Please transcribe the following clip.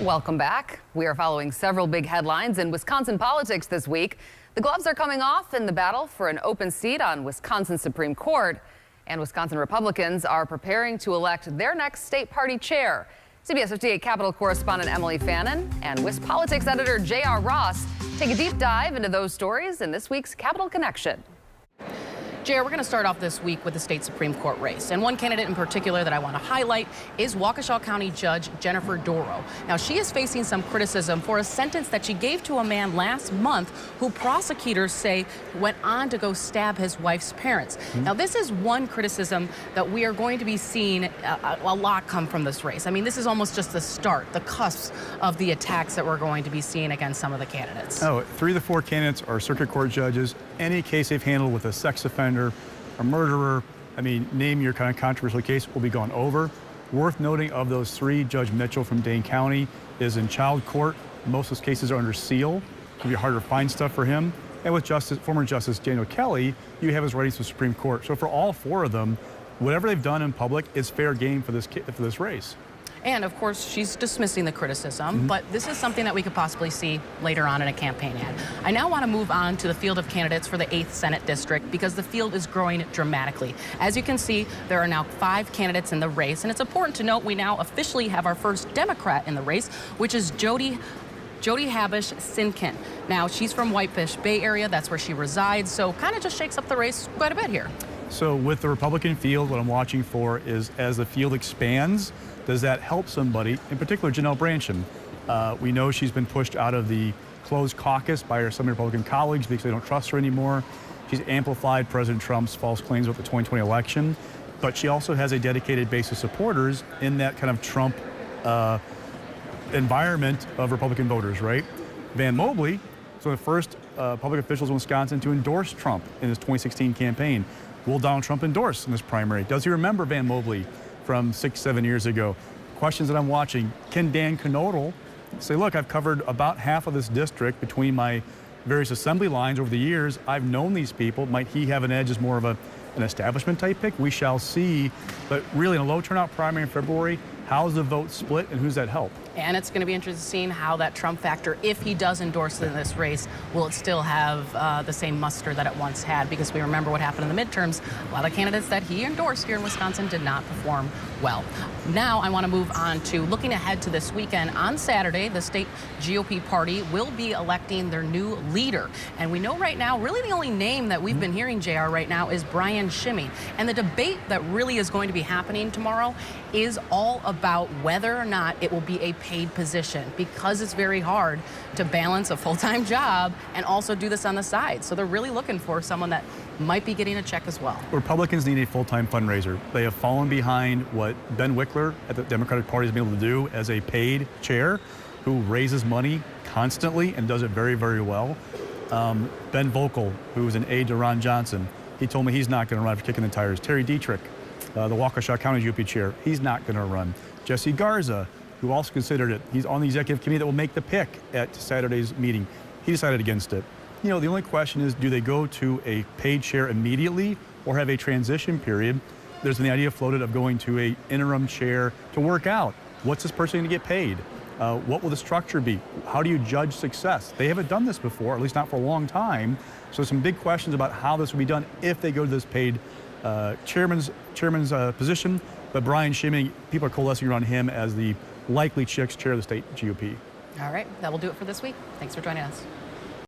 Welcome back. We are following several big headlines in Wisconsin politics this week. The gloves are coming off in the battle for an open seat on Wisconsin Supreme Court. And Wisconsin Republicans are preparing to elect their next state party chair. CBS 58 Capitol correspondent Emilee Fannon and WisPolitics editor J.R. Ross take a deep dive into those stories in this week's Capitol Connection. Jer, we're going to start off this week with the state Supreme Court race. And one candidate in particular that I want to highlight is Waukesha County Judge Jennifer Dorow. Now, she is facing some criticism for a sentence that she gave to a man last month who prosecutors say went on to go stab his wife's parents. Now, this is one criticism that we are going to be seeing a lot come from this race. I mean, this is almost just the start, the cusp of the attacks that we're going to be seeing against some of the candidates. Oh, 3 of the 4 candidates are circuit court judges. Any case they've handled with a sex offender, a murderer, I mean, name your kind of controversial case, will be gone over. Worth noting, of those 3, Judge Mitchell from Dane County is in child court. Most of those cases are under seal. It can be harder to find stuff for him. And with former Justice Daniel Kelly, you have his writings to the Supreme Court. So for all 4 of them, whatever they've done in public is fair game for this race. And, of course, she's dismissing the criticism, but this is something that we could possibly see later on in a campaign ad. I now want to move on to the field of candidates for the 8th Senate District because the field is growing dramatically. As you can see, there are now 5 candidates in the race, and it's important to note we now officially have our first Democrat in the race, which is Jody Habush Sinkin. Now, she's from Whitefish Bay area. That's where she resides, so kind of just shakes up the race quite a bit here. So with the Republican field, what I'm watching for is as the field expands, does that help somebody, in particular Janelle Brancham? We know she's been pushed out of the closed caucus by some Republican colleagues because they don't trust her anymore. She's amplified President Trump's false claims about the 2020 election, but she also has a dedicated base of supporters in that kind of Trump environment of Republican voters, right? Van Mobley, so the first public officials in Wisconsin to endorse Trump in his 2016 campaign. Will Donald Trump endorse in this primary? Does he remember Van Mobley from 6-7 years ago? Questions that I'm watching. Can Dan Knodel say, look, I've covered about half of this district between my various assembly lines over the years. I've known these people. Might he have an edge as more of an establishment type pick? We shall see. But really, in a low turnout primary in February, how's the vote split and who's that help? And it's going to be interesting seeing how that Trump factor, if he does endorse in this race, will it still have the same muster that it once had? Because we remember what happened in the midterms. A lot of candidates that he endorsed here in Wisconsin did not perform well. Now I want to move on to looking ahead to this weekend. On Saturday, the state GOP party will be electing their new leader. And we know right now, really the only name that we've been hearing, JR, right now is Brian Schimming. And the debate that really is going to be happening tomorrow is all about whether or not it will be a paid position, because it's very hard to balance a full-time job and also do this on the side. So they're really looking for someone that might be getting a check as well. Republicans need a full-time fundraiser. They have fallen behind what Ben Wickler at the Democratic Party has been able to do as a paid chair who raises money constantly and does it very, very well. Ben Volkel, who is an aide to Ron Johnson, he told me he's not going to run after kicking the tires. Terry Dietrich, the Waukesha County GOP chair, he's not going to run. Jesse Garza, who also considered it, he's on the executive committee that will make the pick at Saturday's meeting. He decided against it. You know, the only question is, do they go to a paid chair immediately or have a transition period? There's been the idea floated of going to an interim chair to work out. What's this person going to get paid? What will the structure be? How do you judge success? They haven't done this before, at least not for a long time. So some big questions about how this will be done if they go to this paid chairman's position. But Brian Schimming, people are coalescing around him as the likely chair of the state GOP. All right, that will do it for this week. Thanks for joining us.